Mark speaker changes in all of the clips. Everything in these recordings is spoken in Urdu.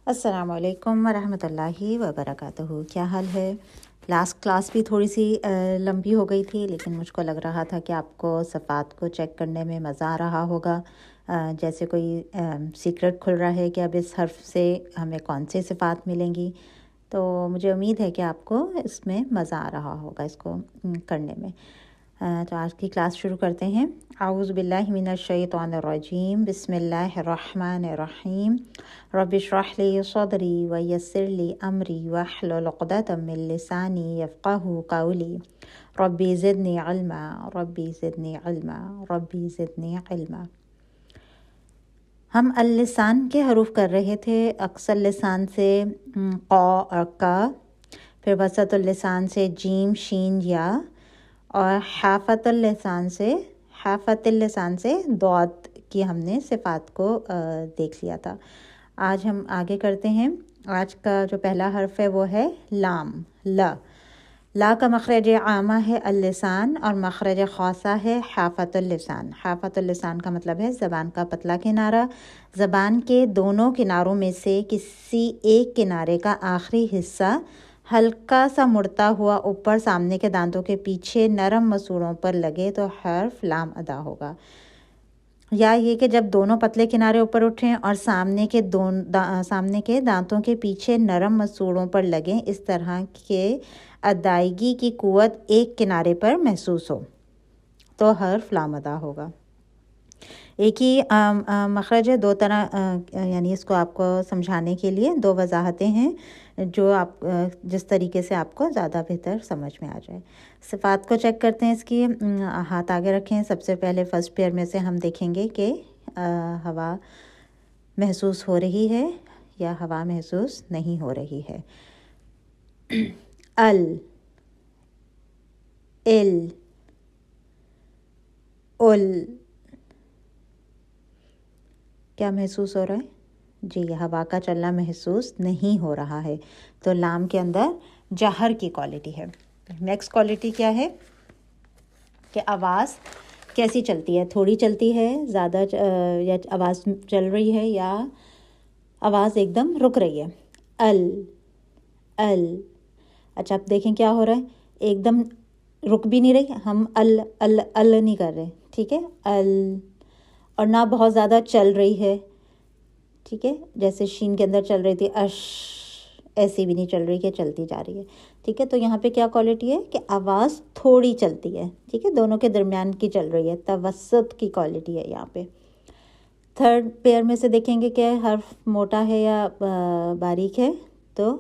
Speaker 1: السلام علیکم ورحمۃ اللہ وبرکاتہ۔ کیا حال ہے؟ لاسٹ کلاس بھی تھوڑی سی لمبی ہو گئی تھی، لیکن مجھ کو لگ رہا تھا کہ آپ کو صفات کو چیک کرنے میں مزہ آ رہا ہوگا، جیسے کوئی سیکرٹ کھل رہا ہے کہ اب اس حرف سے ہمیں کون سے صفات ملیں گی۔ تو مجھے امید ہے کہ آپ کو اس میں مزہ آ رہا ہوگا اس کو کرنے میں۔ تو آج کی کلاس شروع کرتے ہیں۔ اعوذ باللہ من الشیطان الرجیم، بسم اللہ الرحمن الرحیم۔ رب اشرح لی صدری ویسر لی امری واحلل عقدۃ من لسانی یفقہوا قولی۔ ربی زدنی علما، ربی زدنی علما، ربی زدنی علما۔ ہم اللسان کے حروف کر رہے تھے، اقصی لسان سے قا اور کا، پھر وسط اللسان سے جیم شین یا، اور حافت اللسان سے ضاد کی ہم نے صفات کو دیکھ لیا تھا۔ آج ہم آگے کرتے ہیں۔ آج کا جو پہلا حرف ہے وہ ہے لام، لا۔ لا کا مخرج عامہ ہے اللسان اور مخرج خاصہ ہے حافت اللسان۔ حافت اللسان کا مطلب ہے زبان کا پتلا کنارہ۔ زبان کے دونوں کناروں میں سے کسی ایک کنارے کا آخری حصہ ہلکا سا مڑتا ہوا اوپر سامنے کے دانتوں کے پیچھے نرم مسوڑوں پر لگے تو حرف لام ادا ہوگا۔ یا یہ کہ جب دونوں پتلے کنارے اوپر اٹھیں اور سامنے کے دانتوں کے پیچھے نرم مسوڑوں پر لگیں، اس طرح کے ادائیگی کی قوت ایک کنارے پر محسوس ہو تو حرف لام ادا ہوگا۔ ایک ہی مخرج ہے، دو طرح، یعنی اس کو آپ کو سمجھانے کے لیے دو وضاحتیں ہیں جو آپ جس طریقے سے آپ کو زیادہ بہتر سمجھ میں آ جائے۔ صفات کو چیک کرتے ہیں اس کی۔ ہاتھ آگے رکھیں۔ سب سے پہلے فرسٹ پیئر میں سے ہم دیکھیں گے کہ ہوا محسوس ہو رہی ہے یا ہوا محسوس نہیں ہو رہی ہے۔ ال، ال کیا محسوس ہو رہا ہے؟ جی، ہوا کا چلنا محسوس نہیں ہو رہا ہے، تو لام کے اندر جہر کی کوالٹی ہے۔ نیکسٹ کوالٹی کیا ہے کہ آواز کیسی چلتی ہے؟ تھوڑی چلتی ہے، زیادہ یا آواز چل رہی ہے، یا آواز ایک دم رک رہی ہے؟ ال۔ اچھا، اب دیکھیں کیا ہو رہا ہے، ایک دم رک بھی نہیں رہی، ہم ال نہیں کر رہے، ٹھیک ہے، ال، اور نہ بہت زیادہ چل رہی ہے، ٹھیک ہے، جیسے شین کے اندر چل رہی تھی اش، ایسی بھی نہیں چل رہی کہ چلتی جا رہی ہے، ٹھیک ہے۔ تو یہاں پہ کیا کوالٹی ہے کہ آواز تھوڑی چلتی ہے، ٹھیک ہے، دونوں کے درمیان کی چل رہی ہے، توسط کی کوالٹی ہے یہاں پہ۔ تھرڈ پیئر میں سے دیکھیں گے کہ حرف موٹا ہے یا باریک ہے، تو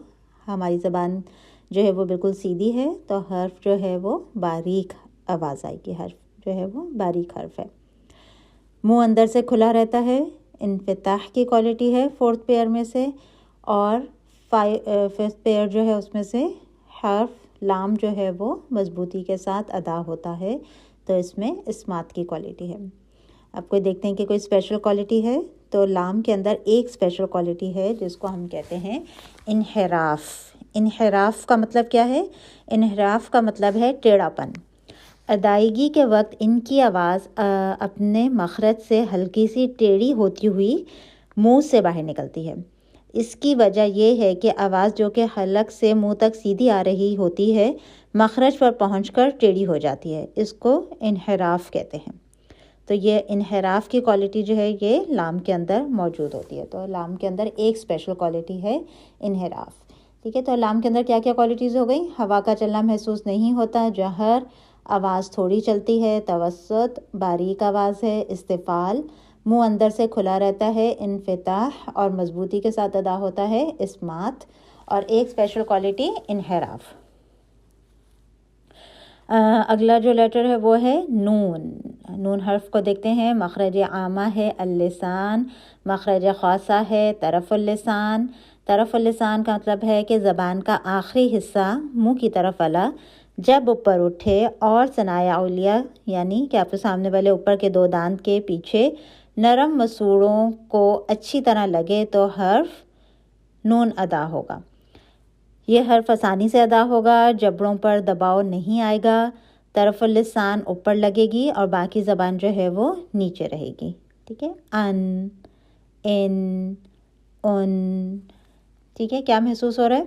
Speaker 1: ہماری زبان جو ہے وہ بالکل سیدھی ہے، تو حرف جو ہے وہ باریک آواز آئے گی، حرف جو ہے وہ باریک حرف ہے۔ منہ اندر سے کھلا رہتا ہے، انفتاح کی کوالٹی ہے فورتھ پیئر میں سے، اور ففتھ پیئر جو ہے اس میں سے حرف لام جو ہے وہ مضبوطی کے ساتھ ادا ہوتا ہے، تو اس میں اسمات کی کوالٹی ہے۔ اب کوئی دیکھتے ہیں کہ کوئی اسپیشل کوالٹی ہے، تو لام کے اندر ایک اسپیشل کوالٹی ہے جس کو ہم کہتے ہیں انحراف۔ انحراف کا مطلب کیا ہے؟ انحراف کا مطلب ہے ٹیڑھا پن۔ ادائیگی کے وقت ان کی آواز اپنے مخرج سے ہلکی سی ٹیڑھی ہوتی ہوئی منہ سے باہر نکلتی ہے۔ اس کی وجہ یہ ہے کہ آواز جو کہ حلق سے منہ تک سیدھی آ رہی ہوتی ہے، مخرج پر پہنچ کر ٹیڑھی ہو جاتی ہے، اس کو انحراف کہتے ہیں۔ تو یہ انحراف کی کوالٹی جو ہے یہ لام کے اندر موجود ہوتی ہے، تو لام کے اندر ایک اسپیشل کوالٹی ہے انحراف، ٹھیک ہے۔ تو لام کے اندر کیا کیا کوالٹیز ہو گئی؟ ہوا کا چلنا محسوس نہیں ہوتا، جہر، آواز تھوڑی چلتی ہے، توسط، باریک آواز ہے، استفال، منہ اندر سے کھلا رہتا ہے، انفتاح اور مضبوطی کے ساتھ ادا ہوتا ہے، اسمات، اور ایک اسپیشل کوالٹی انحراف۔ اگلا جو لیٹر ہے وہ ہے نون۔ نون حرف کو دیکھتے ہیں۔ مخرج عامہ ہے اللسان، مخرج خاصہ ہے طرف اللسان۔ طرف اللسان کا مطلب ہے کہ زبان کا آخری حصہ منہ کی طرف والا جب اوپر اٹھے اور ثنایا علیہ، یعنی کہ آپ کے سامنے والے اوپر کے دو دانت کے پیچھے نرم مسوڑوں کو اچھی طرح لگے تو حرف نون ادا ہوگا۔ یہ حرف آسانی سے ادا ہوگا، جبڑوں پر دباؤ نہیں آئے گا، طرف اللسان اوپر لگے گی اور باقی زبان جو ہے وہ نیچے رہے گی، ٹھیک ہے۔ ان، ان، ان، ٹھیک ہے، کیا محسوس ہو رہا ہے؟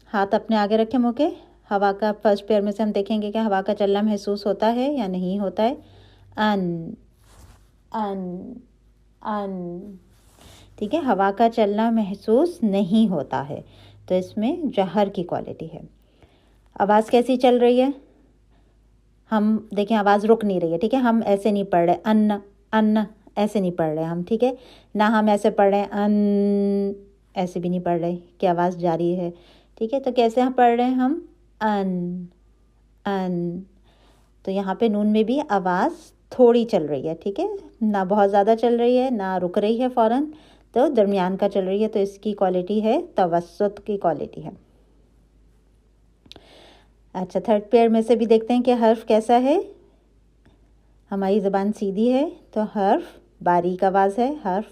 Speaker 1: ہاتھ اپنے آگے رکھے منہ کے. ہوا کا فرسٹ پیئر میں سے ہم دیکھیں گے کہ ہوا کا چلنا محسوس ہوتا ہے یا نہیں ہوتا ہے. ان ان ان. ٹھیک ہے، ہوا کا چلنا محسوس نہیں ہوتا ہے، تو اس میں جہر کی کوالٹی ہے. آواز کیسی چل رہی ہے؟ ہم دیکھیں آواز رک نہیں رہی ہے. ٹھیک ہے، ہم ایسے نہیں پڑھ رہے ان ایسے نہیں پڑھ رہے ہم. ٹھیک ہے، نہ ہم ایسے پڑھ رہے ہیں ان، ایسے بھی نہیں پڑھ رہے کہ آواز جاری ہے. ٹھیک ہے، تو کیسے ہم پڑھ رہے ہیں ہم ان. تو یہاں پہ نون میں بھی آواز تھوڑی چل رہی ہے. ٹھیک ہے، نہ بہت زیادہ چل رہی ہے نہ رک رہی ہے فوراً، تو درمیان کا چل رہی ہے. تو اس کی کوالٹی ہے توسط کی کوالٹی ہے. اچھا، تھرڈ پیئر میں سے بھی دیکھتے ہیں کہ حرف کیسا ہے. ہماری زبان سیدھی ہے تو حرف باریک آواز ہے، حرف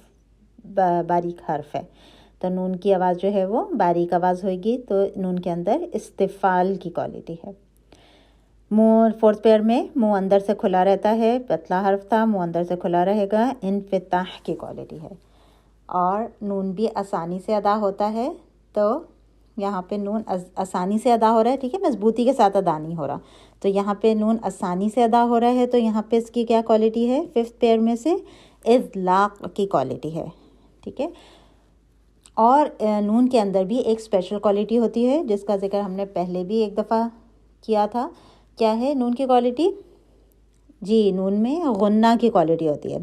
Speaker 1: باریک حرف ہے، تو نون کی آواز جو ہے وہ باریک آواز ہوئے گی. تو نون کے اندر استفال کی کوالٹی ہے. منہ فورتھ پیئر میں منہ اندر سے کھلا رہتا ہے، پتلا حرف تھا، منہ اندر سے کھلا رہے گا، انفتاح کی کوالٹی ہے. اور نون بھی آسانی سے ادا ہوتا ہے، تو یہاں پہ نون آسانی سے ادا ہو رہا ہے. ٹھیک ہے، مضبوطی کے ساتھ ادا نہیں ہو رہا. تو یہاں پہ نون آسانی سے ادا ہو رہا ہے، تو یہاں پہ اس کی کیا کوالٹی ہے؟ ففتھ پیئر میں سے اذلاق کی کوالٹی ہے. ٹھیک ہے، اور نون کے اندر بھی ایک اسپیشل کوالٹی ہوتی ہے جس کا ذکر ہم نے پہلے بھی ایک دفعہ کیا تھا. کیا ہے نون کی کوالٹی؟ جی، نون میں غنہ کی کوالٹی ہوتی ہے.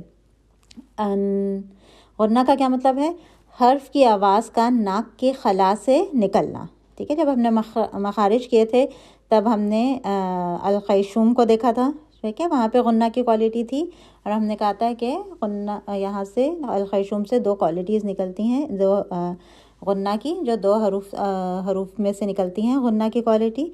Speaker 1: غنہ کا کیا مطلب ہے؟ حرف کی آواز کا ناک کے خلا سے نکلنا. ٹھیک ہے، جب ہم نے مخارج کیے تھے تب ہم نے الخیشوم کو دیکھا تھا. ٹھیک ہے، وہاں پہ غنہ کی کوالٹی تھی، اور ہم نے کہا تھا کہ غنہ یہاں سے الخیشوم سے دو کوالٹیز نکلتی ہیں، دو غنہ کی جو دو حروف میں سے نکلتی ہیں غنہ کی کوالٹی.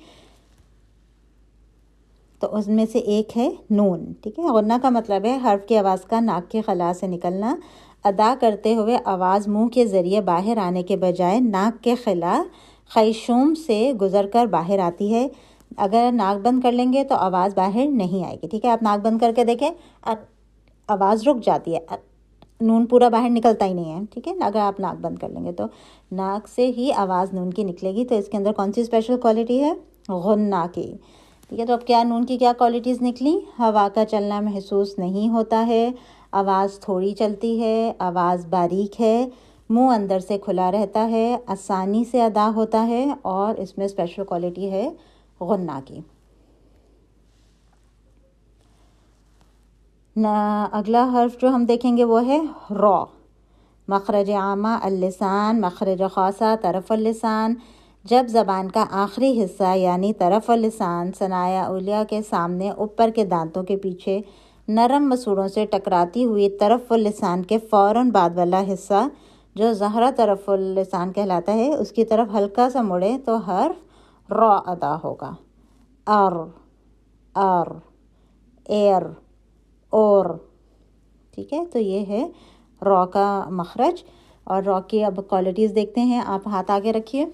Speaker 1: تو اس میں سے ایک ہے نون. ٹھیک ہے، غنہ کا مطلب ہے حرف کی آواز کا ناک کے خلا سے نکلنا. ادا کرتے ہوئے آواز منہ کے ذریعے باہر آنے کے بجائے ناک کے خلا خیشوم سے گزر کر باہر آتی ہے. اگر ناک بند کر لیں گے تو آواز باہر نہیں آئے گی. ٹھیک ہے، آپ ناک بند کر کے دیکھیں، آواز رک جاتی ہے، نون پورا باہر نکلتا ہی نہیں ہے. ٹھیک ہے، اگر آپ ناک بند کر لیں گے تو ناک سے ہی آواز نون کی نکلے گی. تو اس کے اندر کون سی اسپیشل کوالٹی ہے؟ غنہ کی. ٹھیک ہے، تو اب کیا نون کی کیا کوالٹیز نکلیں؟ ہوا کا چلنا محسوس نہیں ہوتا ہے، آواز تھوڑی چلتی ہے، آواز باریک ہے، منہ اندر سے کھلا رہتا ہے، آسانی سے ادا ہوتا ہے، اور اس میں اسپیشل کوالٹی ہے غنہ کی. اگلا حرف جو ہم دیکھیں گے وہ ہے را. مخرج عامہ اللسان، مخرج خاصہ طرف اللسان. جب زبان کا آخری حصہ یعنی طرف اللسان ثنایا اولیہ کے سامنے اوپر کے دانتوں کے پیچھے نرم مسوڑوں سے ٹکراتی ہوئی طرف اللسان کے فوراً بعد والا حصہ جو ظاہرہ طرف اللسان کہلاتا ہے اس کی طرف ہلکا سا مڑے تو حرف را ادا ہوگا. ار ایر اور. ٹھیک ہے، تو یہ ہے را کا مخرج. اور را کی اب کوالٹیز دیکھتے ہیں. آپ ہاتھ آگے رکھیے.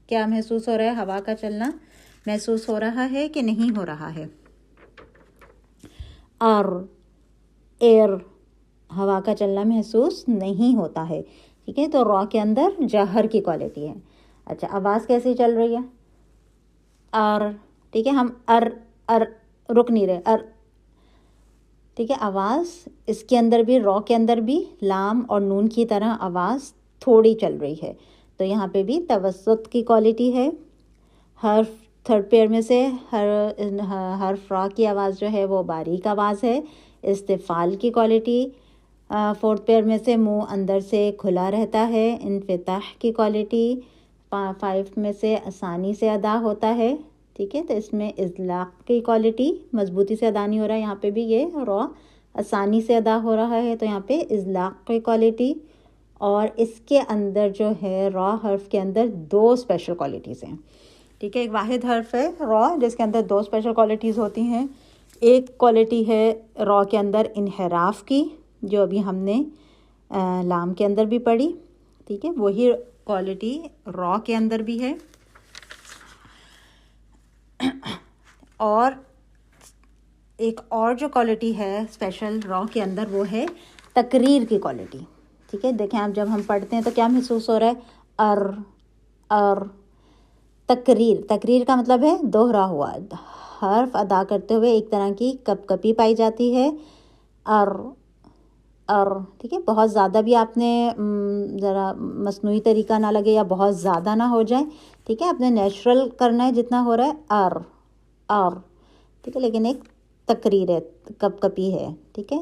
Speaker 1: کیا محسوس ہو رہا ہے؟ ہوا کا چلنا محسوس ہو رہا ہے کہ نہیں ہو رہا ہے؟ ایر ہوا کا چلنا محسوس نہیں ہوتا ہے. ٹھیک ہے، تو را کے اندر جہر کی کوالٹی ہے. اچھا، آواز کیسی چل رہی ہے؟ ٹھیک ہے، ہم رک نہیں رہے. ٹھیک ہے، آواز اس کے اندر بھی را کے اندر بھی لام اور نون کی طرح آواز تھوڑی چل رہی ہے. تو یہاں پہ بھی توسط کی کوالٹی ہے. حرف تھرڈ پیئر میں سے حرف را کی آواز جو ہے وہ باریک آواز ہے، استفال کی کوالٹی. فورتھ پیئر میں سے منہ اندر سے کھلا رہتا ہے، انفتاح کی کوالٹی. 5 میں سے آسانی سے ادا ہوتا ہے. ٹھیک ہے، تو اس میں اذلاق کی کوالٹی مضبوطی سے ادا نہیں ہو رہا ہے. یہاں پہ بھی یہ را آسانی سے ادا ہو رہا ہے، تو یہاں پہ اذلاق کی کوالٹی. اور اس کے اندر جو ہے را حرف کے اندر 2 اسپیشل کوالٹیز ہیں. ٹھیک ہے، ایک واحد حرف ہے را جس کے اندر 2 اسپیشل کوالٹیز ہوتی ہیں. ایک کوالٹی ہے را کے اندر انحراف کی، جو ابھی ہم نے لام کے اندر بھی پڑھی. ٹھیک ہے، وہی کوالٹی را کے اندر بھی ہے. اور ایک اور جو کوالٹی ہے اسپیشل را کے اندر وہ ہے تقریر کی کوالٹی. ٹھیک ہے، دیکھیں آپ جب ہم پڑھتے ہیں تو کیا محسوس ہو رہا ہے؟ ار. تقریر کا مطلب ہے دوہرا ہوا. حرف ادا کرتے ہوئے ایک طرح کی کپ کپی پائی جاتی ہے. ار. ٹھیک ہے, بہت زیادہ بھی آپ نے ذرا مصنوعی طریقہ نہ لگے یا بہت زیادہ نہ ہو جائے. ٹھیک ہے, آپ نے نیچرل کرنا ہے جتنا ہو رہا ہے. ار. ٹھیک ہے, لیکن ایک تقریر ہے, کپ کپی ہے. ٹھیک ہے.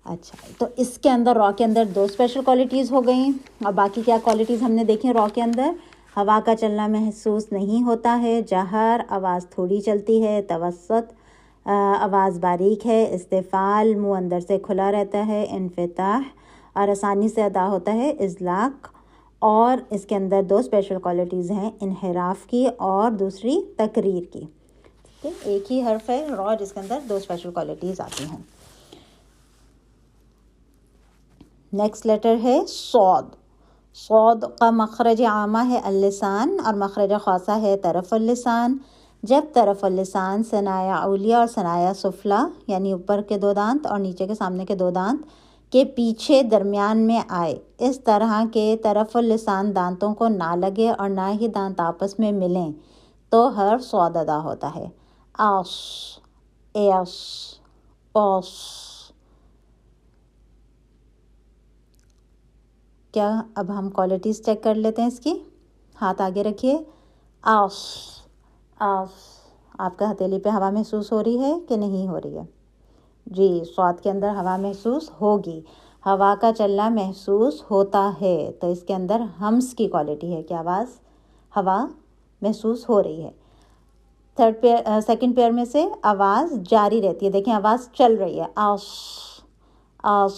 Speaker 1: اچھا, تو اس کے اندر را کے اندر 2 اسپیشل کوالٹیز ہو گئیں. اور باقی کیا کوالٹیز ہم نے دیکھیں را کے اندر؟ ہوا کا چلنا محسوس نہیں ہوتا ہے, جہر, آواز تھوڑی چلتی ہے, توسط, آواز باریک ہے, استفعال, منہ اندر سے کھلا رہتا ہے, انفتاح اور آسانی سے ادا ہوتا ہے, اذلاق. اور اس کے اندر 2 اسپیشل کوالٹیز ہیں, انحراف کی اور دوسری تقریر کی. ٹھیک ہے, ایک ہی حرف ہے را جس کے اندر 2 اسپیشل کوالٹیز آتی ہیں. نیکسٹ لیٹر ہے صاد. صاد کا مخرج عامہ ہے اللسان اور مخرج خاصہ ہے طرف اللسان. جب طرف اللسان ثنایا علیہ اور ثنایا سفلی یعنی اوپر کے 2 دانت اور نیچے کے سامنے کے 2 دانت کے پیچھے درمیان میں آئے, اس طرح کے طرف اللسان دانتوں کو نہ لگے اور نہ ہی دانت آپس میں ملیں, تو حرف صاد ادا ہوتا ہے. آس, ایس, اوس. کیا اب ہم کوالٹیز چیک کر لیتے ہیں اس کی. ہاتھ آگے رکھیے. آس. آپ کا ہتھیلی پہ ہوا محسوس ہو رہی ہے کہ نہیں ہو رہی ہے؟ جی, صاد کے اندر ہوا محسوس ہوگی, ہوا کا چلنا محسوس ہوتا ہے, تو اس کے اندر ہمس کی کوالٹی ہے کہ آواز ہوا محسوس ہو رہی ہے. سیکنڈ پیئر میں سے آواز جاری رہتی ہے. دیکھیں آواز چل رہی ہے, آس.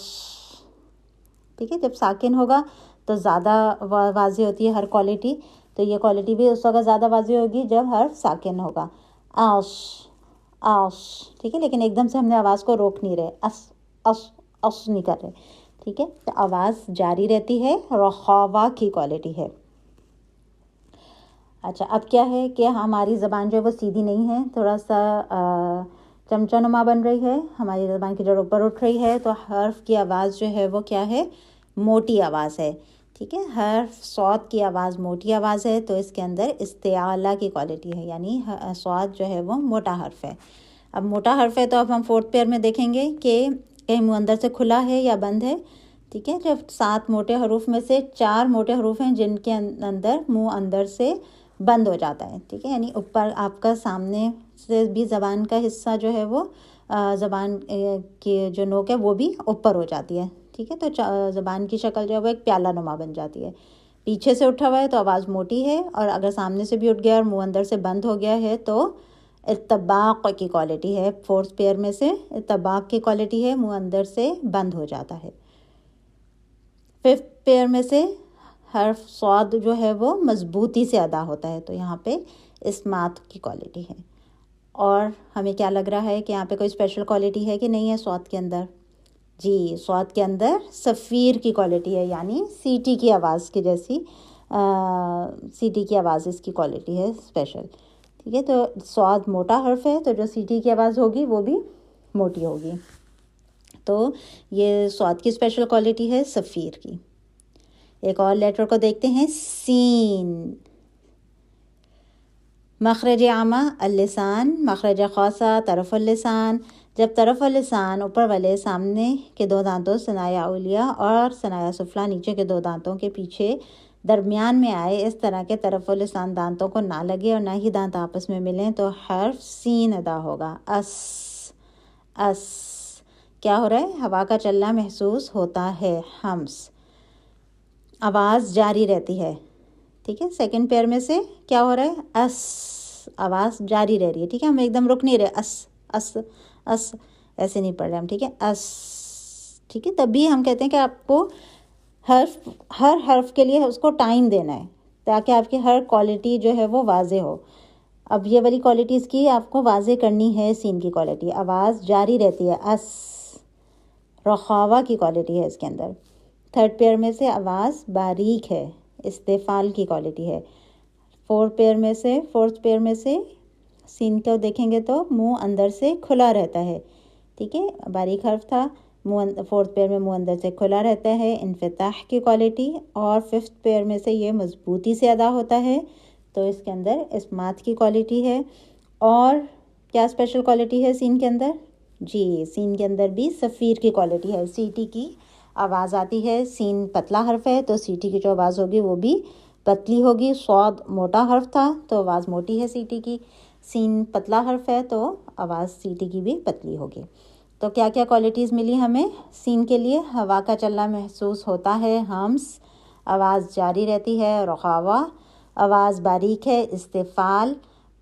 Speaker 1: ٹھیک ہے, جب ساکن ہوگا تو زیادہ واضح ہوتی ہے ہر کوالٹی, تو یہ کوالٹی بھی اس وقت زیادہ واضح ہوگی جب حرف ساکن ہوگا. آس. ٹھیک ہے, لیکن ایک دم سے ہم نے آواز کو روک نہیں رہے, اس نہیں کر رہے. ٹھیک ہے, تو آواز جاری رہتی ہے, رخاوہ کی کوالٹی ہے. اچھا, اب کیا ہے کہ ہماری زبان جو ہے وہ سیدھی نہیں ہے, تھوڑا سا چمچہ نما بن رہی ہے. ہماری زبان کی جڑ اوپر اٹھ رہی ہے, تو حرف کی آواز جو ہے وہ کیا ہے, موٹی آواز ہے. ٹھیک ہے, حرف صاد کی آواز موٹی آواز ہے, تو اس کے اندر استعالہ کی کوالٹی ہے, یعنی صاد جو ہے وہ موٹا حرف ہے. اب موٹا حرف ہے تو اب ہم 4تھ پیئر میں دیکھیں گے کہ کہیں منہ اندر سے کھلا ہے یا بند ہے. ٹھیک ہے, جب 7 موٹے حروف میں سے 4 موٹے حروف ہیں جن کے اندر منہ اندر سے بند ہو جاتا ہے. ٹھیک ہے, یعنی اوپر آپ کا سامنے سے بھی زبان کا حصہ جو ہے وہ زبان کی جو نوک ہے وہ بھی اوپر ہو جاتی ہے. ٹھیک ہے, تو زبان کی شکل جو ہے وہ ایک پیالہ نما بن جاتی ہے. پیچھے سے اٹھا ہوا ہے تو آواز موٹی ہے, اور اگر سامنے سے بھی اٹھ گیا اور منہ اندر سے بند ہو گیا ہے تو ارتباق کی کوالٹی ہے. 4تھ پیئر میں سے ارتباق کی کوالٹی ہے, منہ اندر سے بند ہو جاتا ہے. 5تھ پیئر میں سے حرف صاد جو ہے وہ مضبوطی سے ادا ہوتا ہے, تو یہاں پہ اسمات کی کوالٹی ہے. اور ہمیں کیا لگ رہا ہے کہ یہاں پہ کوئی اسپیشل کوالٹی ہے کہ نہیں ہے صاد کے اندر؟ جی, صاد کے اندر صفیر کی کوالٹی ہے, یعنی سیٹی کی آواز کی جیسی سیٹی کی آواز اس کی کوالٹی ہے اسپیشل. ٹھیک ہے, تو صاد موٹا حرف ہے, تو جو سیٹی کی آواز ہوگی وہ بھی موٹی ہوگی. تو یہ صاد کی اسپیشل کوالٹی ہے صفیر کی. ایک اور لیٹر کو دیکھتے ہیں, سین. مخرج عامہ اللسان, مخرج خاصہ طرف اللسان. جب طرف اللسان اوپر والے سامنے کے 2 دانتوں ثنایا علیہ اور ثنایا سفلی نیچے کے 2 دانتوں کے پیچھے درمیان میں آئے, اس طرح کے طرف اللسان دانتوں کو نہ لگے اور نہ ہی دانت آپس میں ملیں, تو حرف سین ادا ہوگا. اس. کیا ہو رہا ہے, ہوا کا چلنا محسوس ہوتا ہے, ہمس. آواز جاری رہتی ہے. ٹھیک ہے, سیکنڈ پیئر میں سے کیا ہو رہا ہے, اس. آواز جاری رہ رہی ہے. ٹھیک ہے, ہم ایک دم رک نہیں رہے, اس ایسے نہیں پڑھ رہے ہم. ٹھیک ہے, اس. ٹھیک ہے, تب بھی ہم کہتے ہیں کہ آپ کو ہر حرف کے لیے اس کو ٹائم دینا ہے, تاکہ آپ کی ہر کوالٹی جو ہے وہ واضح ہو. اب یہ والی کوالٹی اس کی آپ کو واضح کرنی ہے. سین کی کوالٹی, آواز جاری رہتی ہے, اس. رخاوہ کی کوالٹی ہے اس کے اندر. 3rd پیئر میں سے آواز باریک ہے, استفعال کی کوالٹی ہے. 4تھ پیئر میں سے سین کو دیکھیں گے تو منہ اندر سے کھلا رہتا ہے. ٹھیک ہے, باریک حرف تھا, فورتھ پیئر میں منہ اندر سے کھلا رہتا ہے، انفتاح کی کوالٹی، اور ففتھ پیئر میں سے یہ مضبوطی سے ادا ہوتا ہے، تو اس کے اندر اسمات کی کوالٹی ہے۔ اور کیا اسپیشل کوالٹی ہے سین کے اندر؟ جی سین کے اندر بھی صفیر کی کوالٹی ہے، سی ٹی کی آواز آتی ہے۔ سین پتلا حرف ہے تو سی ٹی کی جو آواز ہوگی وہ بھی پتلی ہوگی۔ صاد موٹا حرف تھا تو آواز موٹی ہے سی ٹی کی، سین پتلا حرف ہے تو آواز سی ٹی کی بھی پتلی ہوگی۔ تو کیا کیا کوالٹیز ملی ہمیں سین کے لیے؟ ہوا کا چلنا محسوس ہوتا ہے، ہمس، آواز جاری رہتی ہے، رخاوا، آواز باریک ہے، استفال،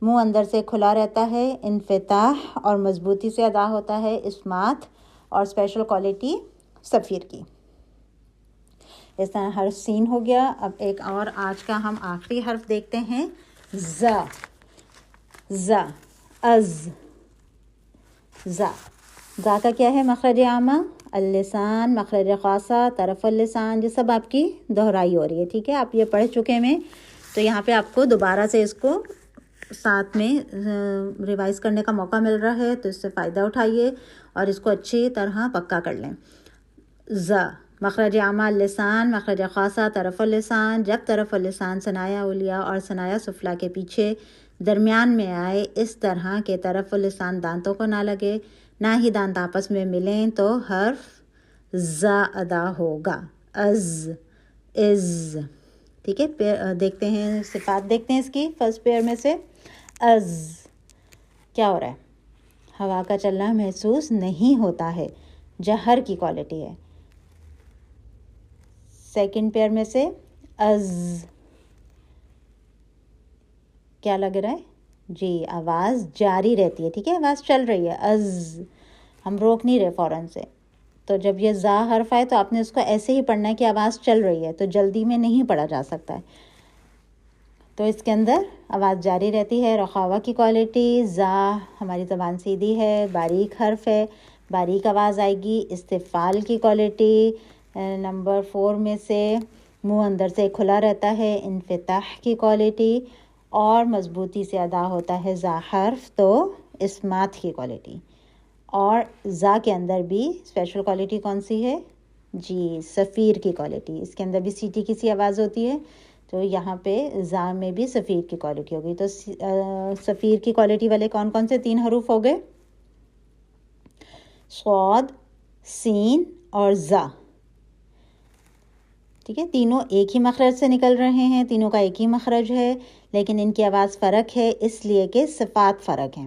Speaker 1: منہ اندر سے کھلا رہتا ہے، انفتاح اور مضبوطی سے ادا ہوتا ہے، اسمات، اور اسپیشل کوالٹی صفیر کی۔ اس طرح حرف سین ہو گیا۔ اب ایک اور آج کا ہم آخری حرف دیکھتے ہیں، زا۔ زا، از، زا۔ زا کا کیا ہے مخرج عامہ؟ اللسان، مخرج خاصہ، طرف اللسان، یہ سب آپ کی دہرائی ہو رہی ہے، ٹھیک ہے، آپ یہ پڑھ چکے ہیں، تو یہاں پہ آپ کو دوبارہ سے اس کو ساتھ میں ریوائز کرنے کا موقع مل رہا ہے، تو اس سے فائدہ اٹھائیے اور اس کو اچھی طرح پکا کر لیں۔ زا، مخرج عامہ اللسان، مخرج خاصہ طرف اللسان، جب طرف اللسان ثنایا علیہ اور ثنایا سفلیٰ کے پیچھے درمیان میں آئے، اس طرح کہ طرف اللسان دانتوں کو نہ لگے، نہ ہی دانت آپس میں ملیں، تو حرف زا ادا ہوگا، از، از، ٹھیک ہے۔ دیکھتے ہیں صفات، دیکھتے ہیں اس کی فرسٹ پیئر میں سے۔ از، کیا ہو رہا ہے؟ ہوا کا چلنا محسوس نہیں ہوتا ہے، جہر کی کوالٹی ہے۔ سیکنڈ پیئر میں سے از، کیا لگ رہا ہے؟ جی آواز جاری رہتی ہے، ٹھیک ہے، آواز چل رہی ہے، از، ہم روک نہیں رہے فوراً سے۔ تو جب یہ زا حرف آئے تو آپ نے اس کو ایسے ہی پڑھنا ہے کہ آواز چل رہی ہے، تو جلدی میں نہیں پڑھا جا سکتا ہے، تو اس کے اندر آواز جاری رہتی ہے۔ رخاوا کی کوالٹی، زا ہماری زبان سیدھی ہے، باریک حرف ہے، باریک آواز آئے گی۔ استفال کی کوالٹی نمبر 4 میں سے منہ اندر سے کھلا رہتا ہے، انفتاح کی کوالٹی، اور مضبوطی سے ادا ہوتا ہے زا حرف، تو اسمات کی کوالٹی۔ اور زا کے اندر بھی اسپیشل کوالٹی کون سی ہے؟ جی صفیر کی کوالٹی، اس کے اندر بھی سی ٹی کی سی آواز ہوتی ہے، تو یہاں پہ زا میں بھی صفیر کی کوالٹی ہوگی۔ تو صفیر کی کوالٹی والے کون کون سے 3 حروف ہو گئے؟ صاد، سین اور زا، ٹھیک ہے، تینوں ایک ہی مخرج سے نکل رہے ہیں، تینوں کا ایک ہی مخرج ہے، لیکن ان کی آواز فرق ہے، اس لیے کہ صفات فرق ہیں۔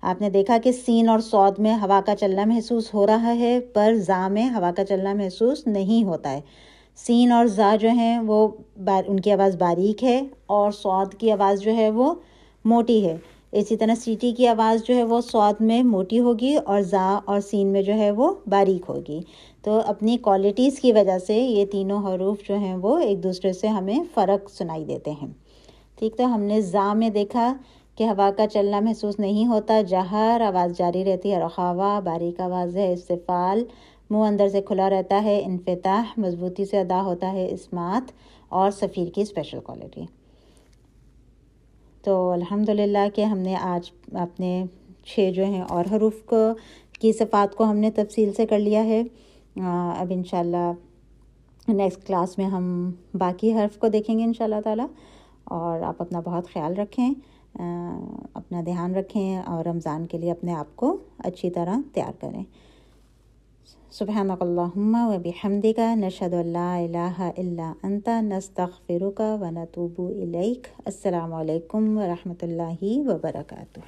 Speaker 1: آپ نے دیکھا کہ سین اور صاد میں ہوا کا چلنا محسوس ہو رہا ہے، پر زا میں ہوا کا چلنا محسوس نہیں ہوتا ہے۔ سین اور زا جو ہیں وہ ان کی آواز باریک ہے، اور صاد کی آواز جو ہے وہ موٹی ہے۔ اسی طرح سی ٹی کی آواز جو ہے وہ صاد میں موٹی ہوگی، اور زا اور سین میں جو ہے وہ باریک ہوگی۔ تو اپنی کوالٹیز کی وجہ سے یہ تینوں حروف جو ہیں وہ ایک دوسرے سے ہمیں فرق سنائی دیتے ہیں، ٹھیک۔ تو ہم نے زا میں دیکھا کہ ہوا کا چلنا محسوس نہیں ہوتا، جہر، آواز جاری رہتی ہے، رخاوا، باریک آواز ہے، استفال، منہ اندر سے کھلا رہتا ہے، انفتاح، مضبوطی سے ادا ہوتا ہے، اسمات، اور صفیر کی اسپیشل کوالٹی۔ تو الحمدللہ کہ ہم نے آج اپنے 6 جو ہیں اور حروف کی صفات کو ہم نے تفصیل سے کر لیا ہے۔ اب انشاءاللہ نیکسٹ کلاس میں ہم باقی حرف کو دیکھیں گے انشاءاللہ تعالی، اور آپ اپنا بہت خیال رکھیں، اپنا دھیان رکھیں، اور رمضان کے لیے اپنے آپ کو اچھی طرح تیار کریں۔ سبحانک اللہم و بحمدک، نشہد ان لا الہ الا انت، نستغفرک و نتوب الیک۔ السلام علیکم ورحمۃ اللہ وبرکاتہ۔